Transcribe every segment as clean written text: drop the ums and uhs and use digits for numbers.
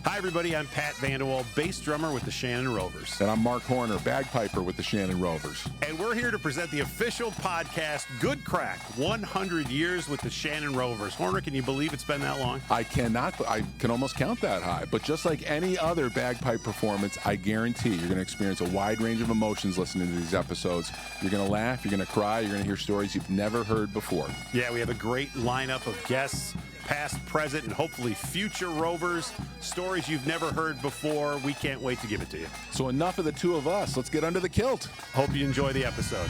Hi, everybody. I'm Pat Vanderwall, bass drummer with the Shannon Rovers. And I'm Marc Horner, bagpiper with the Shannon Rovers. And we're here to present the official podcast, Good Craic, 100 Years with the Shannon Rovers. Horner, can you believe it's been that long? I cannot. I can almost count that high. But just like any other bagpipe performance, I guarantee you're going to experience a wide range of emotions listening to these episodes. You're going to laugh, you're going to cry, you're going to hear stories you've never heard before. Yeah, we have a great lineup of guests, past, present, and hopefully future Rovers. Stories you've never heard before. We can't wait to give it to you. So enough of the two of us. Let's get under the kilt. Hope you enjoy the episode.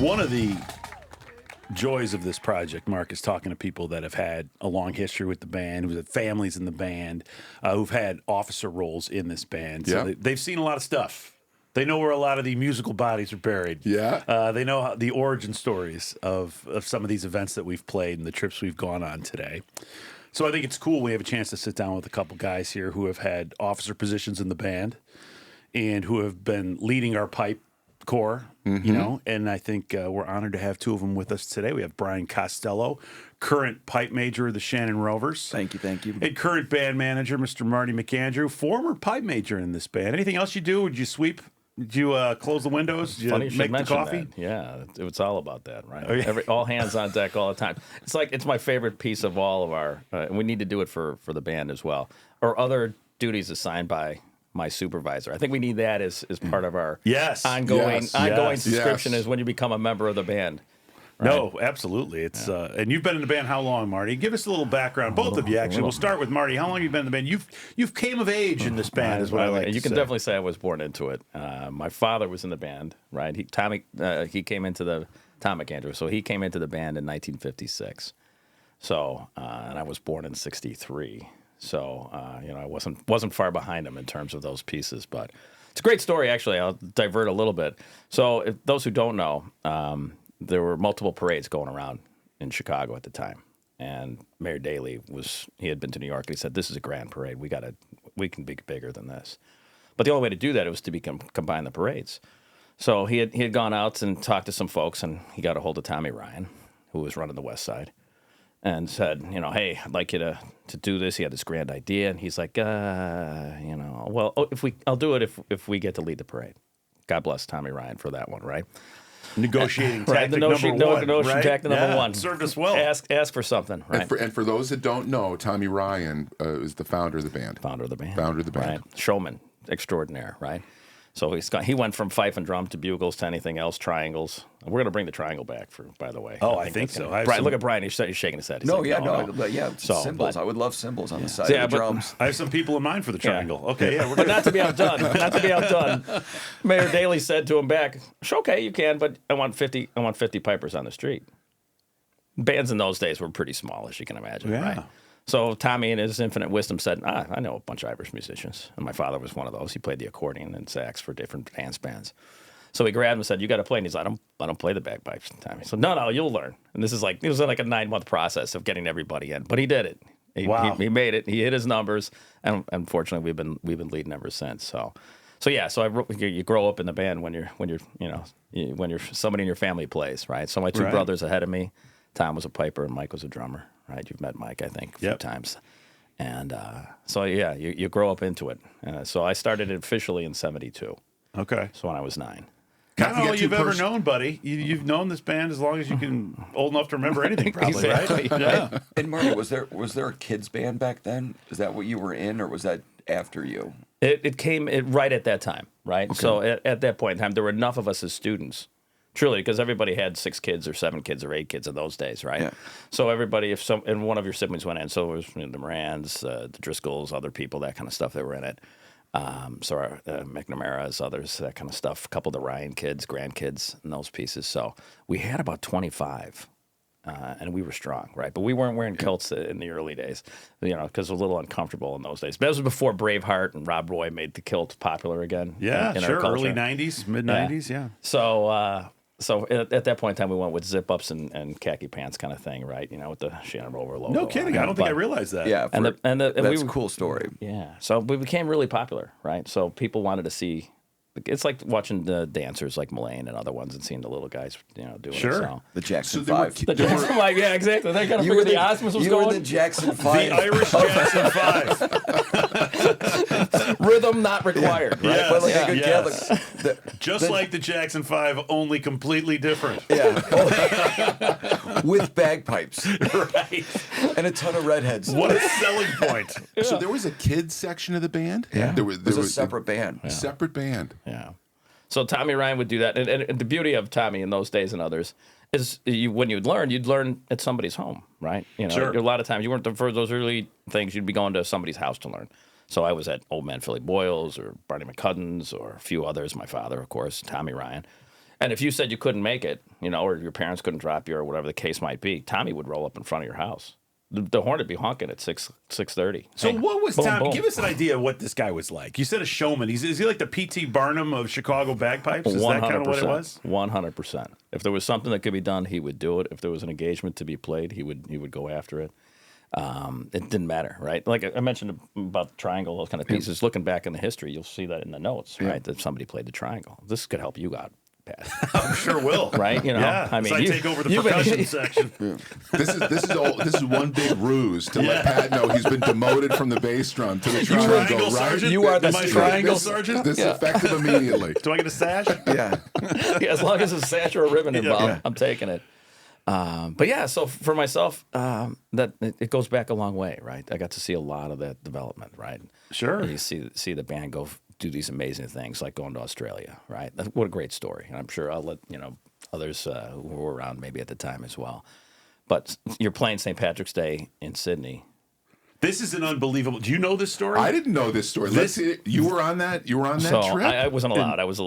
One of the joys of this project, Marc, is talking to people that have had a long history with the band, who've had families in the band, who've had officer roles in this band. So Yeah. they've seen a lot of stuff. They know where a lot of the musical bodies are buried. Yeah. They know the origin stories of some of these events that we've played and the trips we've gone on today. So I think it's cool we have a chance to sit down with a couple guys here who have had officer positions in the band and who have been leading our pipe corps, you know, and I think we're honored to have two of them with us today. We have Brian Costello, current pipe major of the Shannon Rovers. Thank you. And current band manager, Mr. Marty McAndrew, former pipe major in this band. Anything else you do? Would you sweep? Did you close the windows? Did you Funny you should make the mention coffee? that. Yeah, it's all about that, right? Oh, yeah. All hands on deck all the time. It's my favorite piece of all of our. And we need to do it for the band as well, or other duties assigned by my supervisor. I think we need that as part of our ongoing subscription is when you become a member of the band. Right? No, absolutely. It's and you've been in the band how long, Marty? Give us a little background, both of you. Actually, we'll start with Marty. How long have you been in the band? You've came of age in this band, is what I like. You to can say. definitely say I was born into it. My father was in the band, right? He came into the Tom McAndrew, so he came into the band in 1956. So and I was born in '63. So I wasn't far behind him in terms of those pieces, but it's a great story. Actually, I'll divert a little bit. So, if those who don't know. There were multiple parades going around in Chicago at the time, and Mayor Daley he had been to New York, and he said, "This is a grand parade. We can be bigger than this." But the only way to do that was to combine the parades. So he had gone out and talked to some folks, and he got a hold of Tommy Ryan, who was running the West Side, and said, "Hey, I'd like you to do this." He had this grand idea, and he's like, "Well, I'll do it if we get to lead the parade." God bless Tommy Ryan for that one, right? Negotiating right, tactic negotiating number one. tactic number one. Served us well. Ask for something, right? And for those that don't know, Tommy Ryan is the founder of the band. Founder of the band. Right. Showman extraordinaire, right? So he went from fife and drum to bugles to anything else, triangles. We're going to bring the triangle back, by the way. I think so. Brian, look at Brian. He's shaking his head. He's Cymbals. I would love cymbals on the side of the drums. I have some people in mind for the triangle. Yeah. Okay, yeah. But not to be outdone. Mayor Daley said to him back, "Okay, you can, but I want 50 pipers on the street." Bands in those days were pretty small, as you can imagine, right? So Tommy, in his infinite wisdom, said, I know a bunch of Irish musicians. And my father was one of those. He played the accordion and sax for different dance bands. So he grabbed him and said, "You got to play." And he's like, I don't play the bagpipes, Tommy. So, no, you'll learn. And it was like a 9-month process of getting everybody in. But he did it. He made it. He hit his numbers. And unfortunately, we've been leading ever since. So you grow up in the band when you're somebody in your family plays, right? So my two brothers ahead of me, Tom was a piper and Mike was a drummer. Right, you've met Mike, I think, a few times, and you grow up into it. So I started it officially in '72. Okay, so when I was 9. Kind of all you've ever known, buddy. You've known this band as long as you can, old enough to remember anything, probably, right? Yeah. And Marty, was there a kids band back then? Is that what you were in, or was that after you? It came right at that time, right? Okay. So at that point in time, there were enough of us as students. Truly, because everybody had 6 kids or 7 kids or 8 kids in those days, right? Yeah. So everybody, and one of your siblings went in, so it was the Morans, the Driscolls, other people, that kind of stuff that were in it. McNamara's, others, that kind of stuff. A couple of the Ryan kids, grandkids, and those pieces. So we had about 25, and we were strong, right? But we weren't wearing kilts in the early days, because it was a little uncomfortable in those days. But that was before Braveheart and Rob Roy made the kilt popular again. Yeah, in sure. our culture. Early 90s, mid 90s, yeah. So at that point in time, we went with zip-ups and khaki pants kind of thing, right? With the Shannon Rover logo. No kidding. I don't think I realized that. Yeah, that's a cool story. Yeah. So we became really popular, right? So people wanted to see it's like watching the dancers like Mullane and other ones and seeing the little guys, doing it. So. The Jackson there were 5. The Jackson 5, yeah, exactly. They got to figure the osmos was you going. were the Jackson 5. The Irish Jackson 5. Rhythm not required, right? But like a good yes. Catholic. Just like the Jackson 5, only completely different. Yeah. With bagpipes. Right. And a ton of redheads. What a selling point. So there was a kids section of the band? Yeah. There It was a separate band. Separate band. Yeah. So Tommy Ryan would do that, and the beauty of Tommy in those days and others is when you'd learn at somebody's home, right? Sure. A lot of times you weren't for those early things. You'd be going to somebody's house to learn. So I was at Old Man Philly Boyle's or Barney McCudden's or a few others. My father, of course, Tommy Ryan. And if you said you couldn't make it, or your parents couldn't drop you or whatever the case might be, Tommy would roll up in front of your house. The horn would be honking at 6:30. So what was boom, Tommy? boom. Give us an idea of what this guy was like. You said a showman. Is he like the P.T. Barnum of Chicago bagpipes? Is that kind of what it was? 100%. If there was something that could be done, he would do it. If there was an engagement to be played, he would go after it. It didn't matter, right? Like I mentioned about the triangle, those kind of pieces. Looking back in the history, you'll see that in the notes, right? That somebody played the triangle. This could help you out, Pat. I'm sure will. Right? Yeah. I mean, I take over the percussion section. This is one big ruse to let Pat know he's been demoted from the bass drum to the triangle, Triangle right? sergeant? You are the Am I triangle sergeant? This is effective immediately. Do I get a sash? Yeah. Yeah, as long as there's a sash or a ribbon involved, I'm taking it. But yeah, so for myself, that it goes back a long way, right? I got to see a lot of that development, right? Sure. You see the band do these amazing things, like going to Australia, right? What a great story, and I'm sure I'll let others who were around maybe at the time as well. But you're playing St. Patrick's Day in Sydney. This is an unbelievable. Do you know this story? I didn't know this story. You were on that. You were on that So trip. I wasn't allowed. I was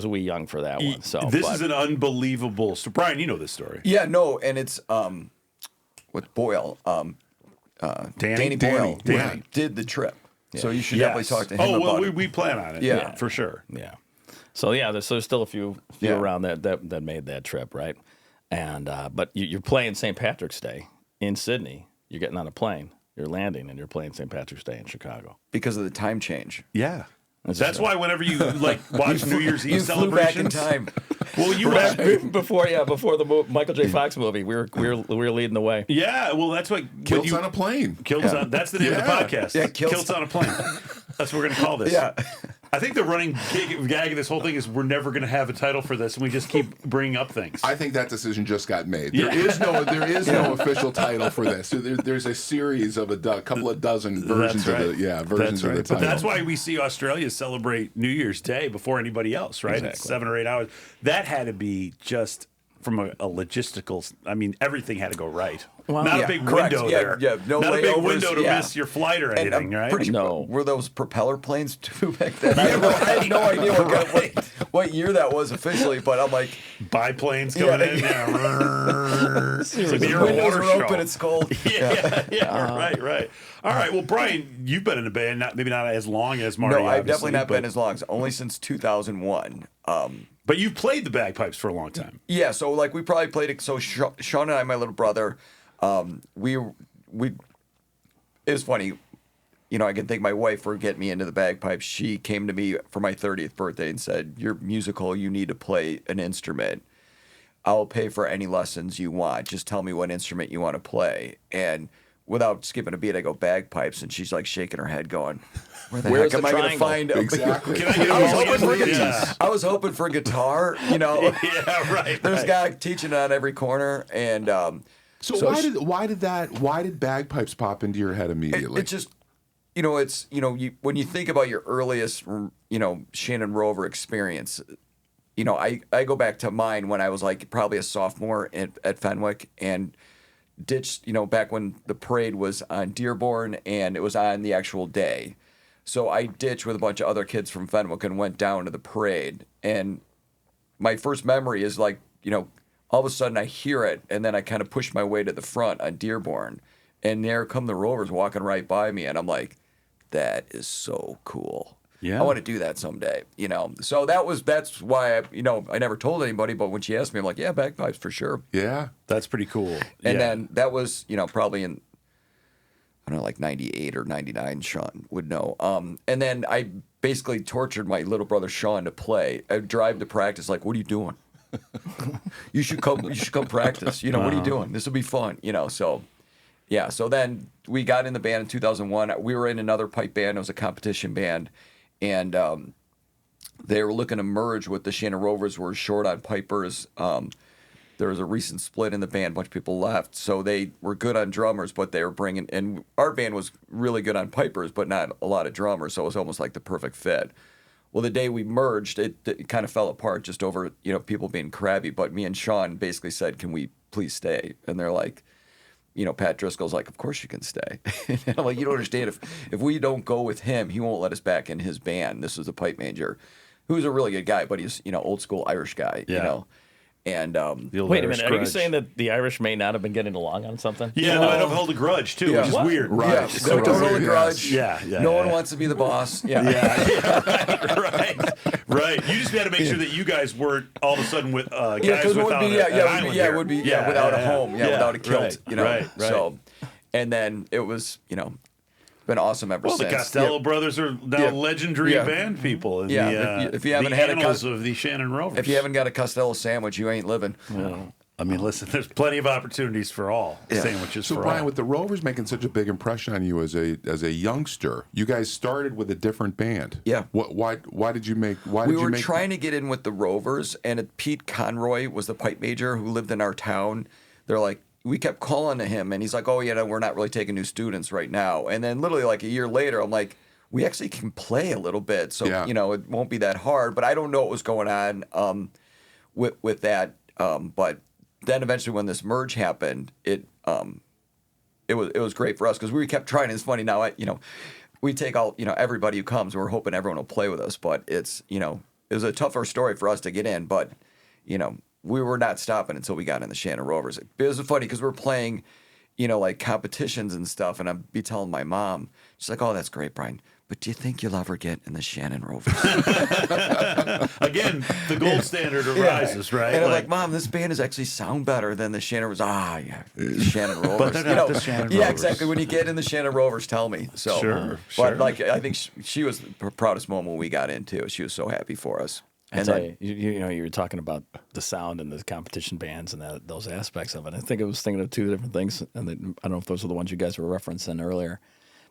a wee young for that one. So This is an unbelievable. So Brian, you know this story. Yeah, no, and it's with Boyle. Danny Boyle Danny. did the trip. So you should Yes. definitely talk to him Oh, well, about it. we plan on it. Yeah. For sure. Yeah. So yeah, there's still a few Yeah. around that made that trip, right? And but you're playing St. Patrick's Day in Sydney. You're getting on a plane. You're landing, and you're playing St. Patrick's Day in Chicago. Because of the time change. Yeah. That's That's why whenever you watch New Year's Eve You flew back in celebrations, time. well, you before the Michael J. Fox movie, we were leading the way. yeah. Well, that's what Kilts on a plane. Kilts on. That's the name of the Yeah. podcast. Yeah, Kilts on a plane. That's what we're gonna call this. Yeah. I think the running gag of this whole thing is we're never gonna have a title for this, and we just keep bringing up things. I think that decision just got made. Yeah. There is no official title for this. So there's a series of a couple of dozen versions That's right. of the versions That's of right. the title. But that's why we see Australia celebrate New Year's Day before anybody else, right? It's Exactly. 7 or 8 hours. That had to be just from a logistical. I mean, everything had to go right. Well, Not yeah, a big correct. window Yeah, there. yeah, no Not a big layovers, window to yeah. miss your flight or And anything, I'm right? pretty No. Were those propeller planes too back then? Yeah, I have no idea what year that was officially, but I'm like, Biplanes coming in. Yeah. It's like the you're a windows water are open, show. it's cold. Yeah. Right. All right. Well, Brian, you've been in a band, maybe not as long as Marty. No, I've obviously, definitely not but- been as long. Only since 2001. But you played the bagpipes for a long time. Yeah, so like we probably played it. So Sean and I, my little brother, we it was funny. I can thank my wife for getting me into the bagpipes. She came to me for my 30th birthday and said, "You're musical. You need to play an instrument. I'll pay for any lessons you want. Just tell me what instrument you want to play." And without skipping a beat, I go bagpipes, and she's like shaking her head, going, "Where the Where's heck am the I going to triangle?" find?" Exactly. Can I get a I was mulligan? hoping for guitar. Yeah. I was hoping for guitar. Yeah, right. There's a right. guy teaching on every corner, and So why did bagpipes pop into your head immediately? it just, it's when you think about your earliest, Shannon Rover experience, I go back to mine when I was like probably a sophomore at Fenwick and ditched, back when the parade was on Dearborn and it was on the actual day. So I ditched with a bunch of other kids from Fenwick and went down to the parade. And my first memory is like, all of a sudden I hear it and then I kind of push my way to the front on Dearborn. And there come the Rovers walking right by me. And I'm like, that is so cool. Yeah. I want to do that someday, So that's why I never told anybody, but when she asked me, I'm like, yeah, bagpipes for sure. yeah. That's pretty cool. And Yeah. then that was, probably in, I don't know, like 98 or 99, Sean would know. And then I basically tortured my little brother Sean to play. I'd drive to practice like, what are you doing? You should come practice. What are you doing? This will be fun. So yeah. So then we got in the band in 2001. We were in another pipe band. It was a competition band, and they were looking to merge with the Shannon Rovers. Were short on pipers. There was a recent split in the band. A bunch of people left. So they were good on drummers, but they were bringing, and our band was really good on pipers, but not a lot of drummers. So it was almost like the perfect fit. Well, the day we merged, it kind of fell apart just over, people being crabby. But me and Sean basically said, can we please stay? And they're like, Pat Driscoll's like, of course you can stay. And I'm like, you don't understand. If we don't go with him, he won't let us back in his band. This was the pipe manager, who's a really good guy, but he's, old school Irish guy, And wait a minute, are you saying that the Irish may not have been getting along on something? Yeah, they might have held a grudge too, which is weird. Right. Yeah, so don't hold a grudge. Yeah. No one wants to be the boss. Yeah. Right. You just had to make sure that you guys weren't all of a sudden with guys because without it would be without a home, without a kilt, Right. So, and then it was, been awesome ever since. Well, the Costello brothers are now legendary band people in if you haven't the had annals of the Shannon Rovers. If you haven't got a Costello sandwich, you ain't living. Well, I mean, listen, there's plenty of opportunities for all sandwiches. So, for Brian, all. with the Rovers making such a big impression on you as a youngster, you guys started with a different band. Yeah. Why did you make? We were trying to get in with the Rovers, and Pete Conroy was the pipe major who lived in our town. They're like, we kept calling to him, and he's like, oh, we're not really taking new students right now. And then literally like a year later, I'm like, we actually can play a little bit. So, it won't be that hard. But I don't know what was going on with that. But then eventually when this merge happened, it was great for us because we kept trying. It's funny now, we take all, everybody who comes. We're hoping everyone will play with us. But it's, it was a tougher story for us to get in. But, we were not stopping until we got in the Shannon Rovers. It was funny because we're playing, like competitions and stuff, and I'd be telling my mom, she's like, "Oh, that's great, Brian, but do you think you'll ever get in the Shannon Rovers?" Again, the gold standard arises, right? And I'm like, "Mom, this band is actually sound better than the Shannon Rovers." Shannon Rovers. But they're not the Shannon Rovers. Yeah, exactly. When you get in the Shannon Rovers, tell me. So, Sure. But like, I think she was the proudest moment when we got into. She was so happy for us. And then, you were talking about the sound and the competition bands and those aspects of it. I think I was thinking of two different things, and I don't know if those are the ones you guys were referencing earlier.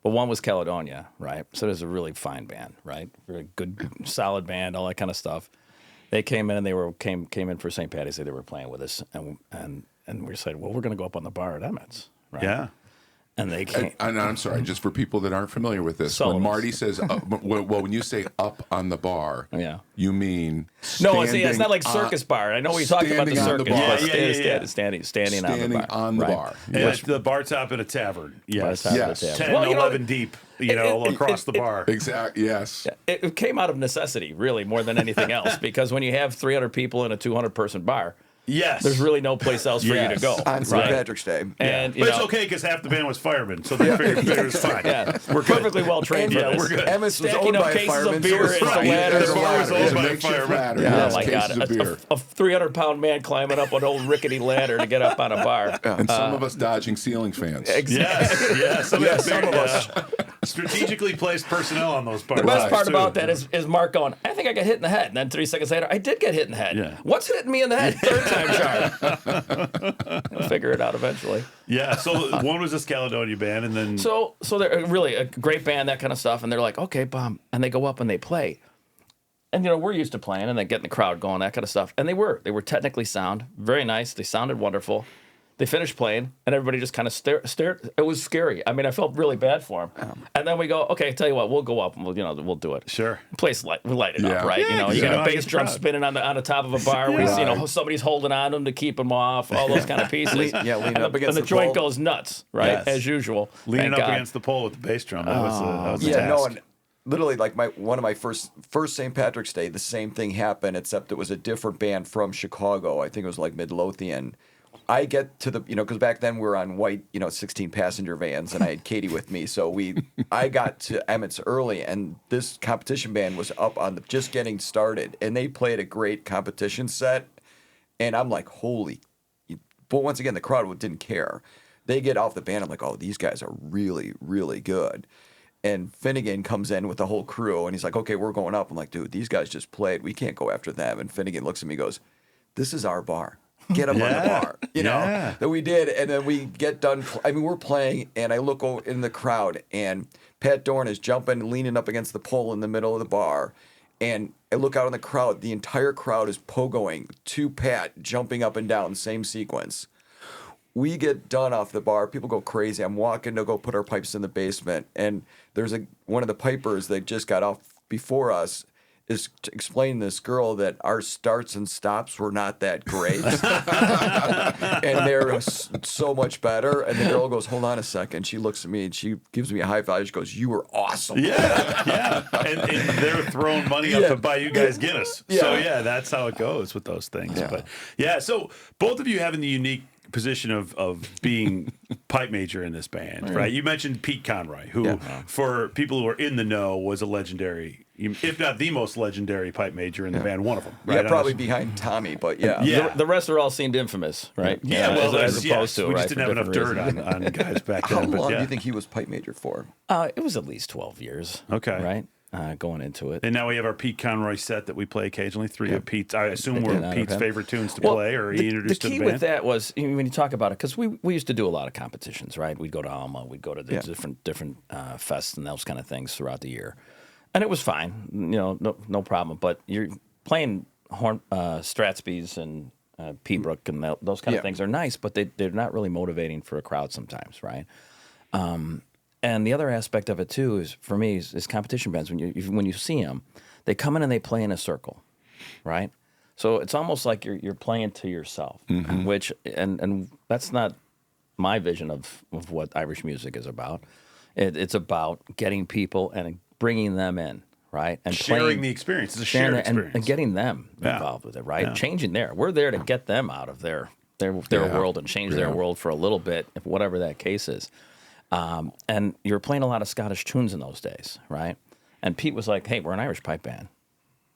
But one was Caledonia, right? So there's a really fine band, right? Really good, solid band, all that kind of stuff. They came in and they came in for St. Patty's Day. They were playing with us, and we said, well, we're going to go up on the bar at Emmett's, right? Yeah. And they came. And I'm sorry, just for people that aren't familiar with this, Sullivan's. when Marty says, when you say up on the bar, you mean no, it's not like circus bar. I know we talked about the circus, but standing on the bar. Yeah, the bar top at a tavern. Yes. 10, Well, 11 deep, across the bar. Exactly, yes. It came out of necessity, really, more than anything else, because when you have 300 people in a 200-person bar, yes, there's really no place else for you to go on St. Patrick's Day. And but it's okay because half the band was firemen, so they figured it was fine. Yeah, we're perfectly well trained. Yeah, we're good. Emmett's was Stacking owned up by a cases fireman. of beer So and the right. ladders. The bar was owned by a fireman. Oh my God, a 300-pound man climbing up an old rickety ladder to get up on a bar, and some of us dodging ceiling fans. Exactly. Yes, some of us. Strategically placed personnel on those bars. The best part about that is Marc going, I think I got hit in the head. And then 3 seconds later, I did get hit in the head. Yeah. What's hitting me in the head? Third time sharp. We'll figure it out eventually. Yeah, so one was this Caledonia band, and then... So they're really a great band, that kind of stuff. And they're like, okay, bomb. And they go up and they play. And, we're used to playing and then getting the crowd going, that kind of stuff. And they were technically sound. Very nice. They sounded wonderful. They finished playing, and everybody just kind of stared. It was scary. I mean, I felt really bad for them. And then we go, okay, tell you what, we'll go up and we'll do it. Sure. Place we light it up, right? Yeah, you got a bass drum spinning on the top of a bar where somebody's holding on them to keep them off. All those kind of pieces. Leaning up against and the joint pole. goes nuts, right? Yes. As usual. Leaning Thank up God. against the pole with the bass drum. That was a task. and literally like one of my first St. Patrick's Day, the same thing happened, except it was a different band from Chicago. I think it was like Midlothian. I get to the, because back then we were on white, 16 passenger vans, and I had Katie with me. So I got to Emmett's early, and this competition band was up on just getting started, and they played a great competition set. And I'm like, holy, but once again, the crowd didn't care. They get off the band. I'm like, oh, these guys are really, really good. And Finnegan comes in with the whole crew, and he's like, okay, we're going up. I'm like, dude, these guys just played. We can't go after them. And Finnegan looks at me and goes, this is our bar. Get them on the bar. You know, that we did. And then we get done. I mean, we're playing, and I look in the crowd, and Pat Dorn is jumping, leaning up against the pole in the middle of the bar. And I look out in the crowd. The entire crowd is pogoing to Pat, jumping up and down, same sequence. We get done off the bar. People go crazy. I'm walking to go put our pipes in the basement, and there's one of the pipers that just got off before us is explaining to this girl that our starts and stops were not that great, and they're so much better. And the girl goes, "Hold on a second." She looks at me and she gives me a high five. She goes, "You were awesome." Yeah. And they're throwing money up to buy you guys Guinness. Yeah. So that's how it goes with those things. Yeah. But so both of you having the unique position of being pipe major in this band, right? You mentioned Pete Conroy, who, for people who are in the know, was a legendary, if not the most legendary pipe major in the band, one of them. Right? Yeah, probably behind Tommy, but The rest are all seemed infamous, right? Yeah, well, as opposed to we just right, didn't have enough dirt on guys back then. How long but do you think he was pipe major for? It was at least 12 years. Okay. Right? Going into it. And now we have our Pete Conroy set that we play occasionally. Three of Pete's, I assume, were Pete's favorite tunes to play, or he introduced to the band. The key with that was, when you talk about it, because we used to do a lot of competitions, right? We'd go to Alma, we'd go to the different fests and those kind of things throughout the year. And it was fine, no problem. But you're playing Stratsby's and Pembroke and those kind of things are nice, but they're not really motivating for a crowd sometimes, right? And the other aspect of it too is, for me, is competition bands. When you see them, they come in and they play in a circle, right? So it's almost like you're playing to yourself, which and that's not my vision of what Irish music is about. It's about getting people and bringing them in, right? And sharing the experience. It's a shared experience. And getting them involved with it, right? Changing we're there to get them out of their world and change their world for a little bit, if whatever that case is. And you were playing a lot of Scottish tunes in those days, right? And Pete was like, hey, we're an Irish pipe band.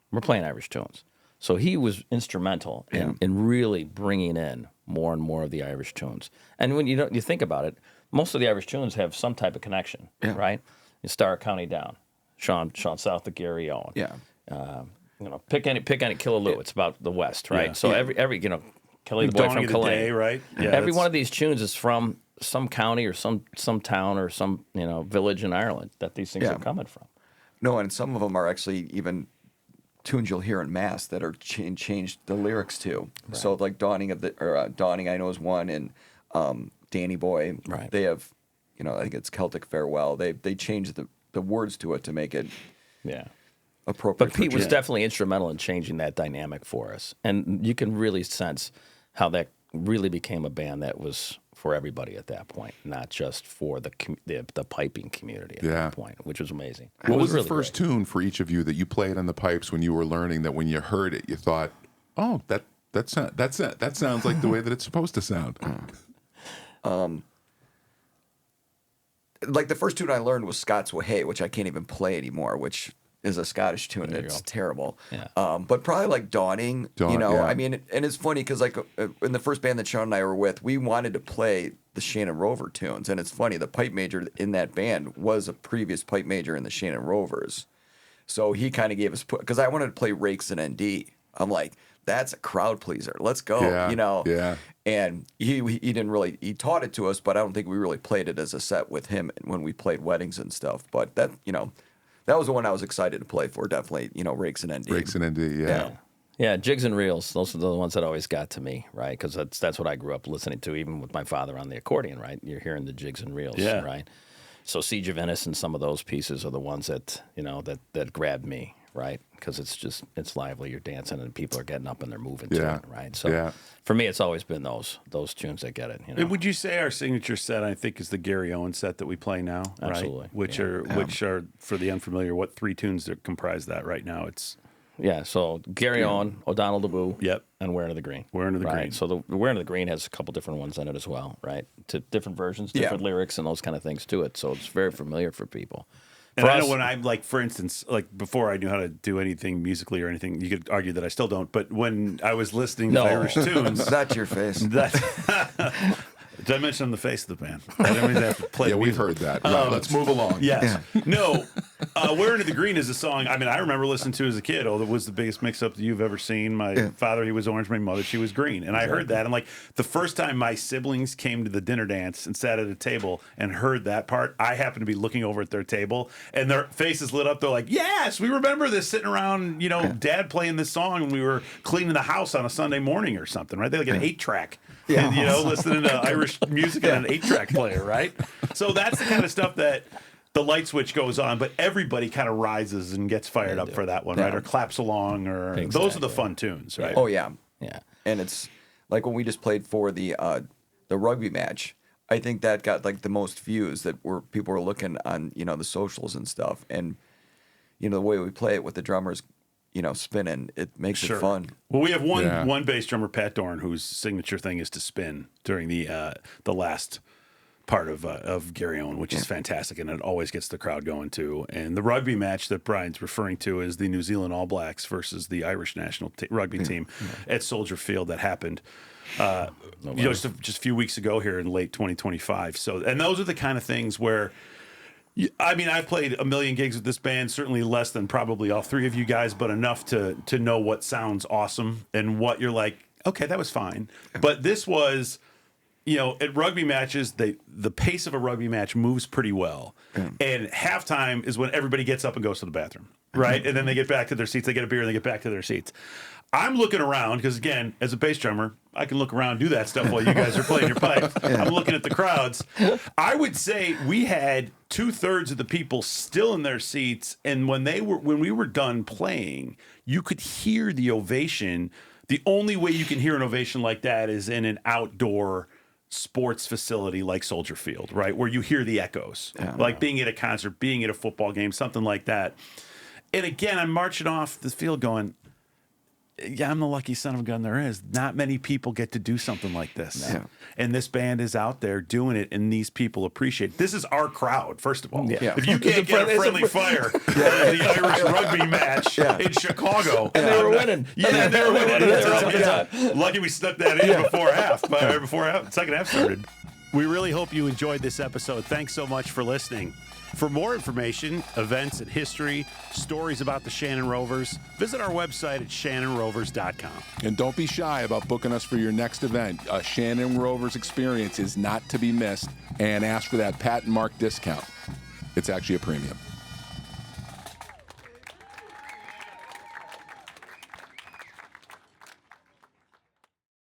We're playing Irish tunes. So he was instrumental in really bringing in more and more of the Irish tunes. And when you think about it, most of the Irish tunes have some type of connection, right? You start County Down, Sean South of Gary Owen. Yeah. Pick any Killaloo. It's about the West, right? Yeah. So every Kelly the Boy from Calais, right? Yeah, every one of these tunes is from some county or some town or some village in Ireland that these things are coming from. No, and some of them are actually even tunes you'll hear in mass that are changed the lyrics to. Right. So like Dawning I know is one, and Danny Boy. Right. They have, I think it's Celtic Farewell. They changed the words to it to make it appropriate. But Pete was definitely instrumental in changing that dynamic for us, and you can really sense how that really became a band that was for everybody at that point, not just for the piping community at that point, which was amazing. What was really the first tune for each of you that you played on the pipes when you were learning, that when you heard it, you thought, oh, that sounds like the way that it's supposed to sound? Like the first tune I learned was Scots Wa Hey, which I can't even play anymore, which is a Scottish tune. It's terrible. Yeah. But probably like Dawning, I mean, and it's funny because like in the first band that Sean and I were with, we wanted to play the Shannon Rover tunes. And it's funny, the pipe major in that band was a previous pipe major in the Shannon Rovers. So he kind of gave us, because I wanted to play Rakes and ND. I'm like, that's a crowd pleaser. Let's go, Yeah. And he didn't really, he taught it to us, but I don't think we really played it as a set with him when we played weddings and stuff. But that, that was the one I was excited to play for, definitely, Rakes and ND. Rakes and ND, yeah. Yeah, jigs and reels, those are the ones that always got to me, right? Because that's what I grew up listening to, even with my father on the accordion, right? You're hearing the jigs and reels, right? So Siege of Venice and some of those pieces are the ones that, that grabbed me, right? Because it's lively, you're dancing, and people are getting up and they're moving to it, right? So for me, it's always been those tunes that get it. And would you say our signature set, I think, is the Gary Owen set that we play now, right? Absolutely. Which are, for the unfamiliar, what three tunes that comprise that right now? It's so Gary Owen, O'Donnell DeBoo, and Wearing of the Green. Wearing of the Green. So the Wearing of the Green has a couple different ones in it as well, right? To different versions, different lyrics, and those kind of things to it. So it's very familiar for people. And I know when I'm like, for instance, like before I knew how to do anything musically or anything, you could argue that I still don't. But when I was listening to Irish tunes, that's your face. Did I mention I'm the face of the band? I didn't even have to play. Yeah, we've heard that. Right, let's move along. Yes. No. Where Into the Green is a song. I mean, I remember listening to as a kid. Oh, it was the biggest mix-up that you've ever seen. My father, he was orange. My mother, she was green. And I heard that. And like the first time my siblings came to the dinner dance and sat at a table and heard that part, I happened to be looking over at their table and their faces lit up. They're like, yes, we remember this, sitting around, Dad playing this song when we were cleaning the house on a Sunday morning or something, right? They had like an 8-track. And, listening to Irish music on an 8-track player, right? So that's the kind of stuff that the light switch goes on, but everybody kind of rises and gets fired up for that one, right? Or claps along, or those are the fun tunes, right? Oh yeah, Yeah. and it's like when we just played for the rugby match. I think that got like the most views that people were looking on the socials and stuff, and the way we play it with the drummers. Spinning, it makes it fun. Well, we have one bass drummer, Pat Dorn, whose signature thing is to spin during the last part of Gary Owen, which is fantastic, and it always gets the crowd going too. And the rugby match that Brian's referring to is the New Zealand All Blacks versus the Irish national rugby team at Soldier Field that happened. Just a few weeks ago here in late 2025. So, and those are the kind of things where. I mean, I've played a million gigs with this band, certainly less than probably all three of you guys, but enough to know what sounds awesome and what you're like, okay, that was fine. But this was, at rugby matches, the pace of a rugby match moves pretty well. And halftime is when everybody gets up and goes to the bathroom, right? And then they get back to their seats, they get a beer, and they get back to their seats. I'm looking around because, again, as a bass drummer, I can look around and do that stuff while you guys are playing your pipes. I'm looking at the crowds. I would say we had 2/3 of the people still in their seats, and when we were done playing, you could hear the ovation. The only way you can hear an ovation like that is in an outdoor sports facility like Soldier Field, right, where you hear the echoes, like being at a concert, being at a football game, something like that. And again, I'm marching off the field going, yeah, I'm the lucky son of a gun there is. Not many people get to do something like this. No. And this band is out there doing it, and these people appreciate it. This is our crowd, first of all. Yeah. If you can't get a friendly fire at the Irish rugby match in Chicago. And they were winning. Yeah, they were winning. Lucky we stuck that in before second half started. We really hope you enjoyed this episode. Thanks so much for listening. For more information, events and history, stories about the Shannon Rovers, visit our website at shannonrovers.com. And don't be shy about booking us for your next event. A Shannon Rovers experience is not to be missed, and ask for that Pat and Marc discount. It's actually a premium.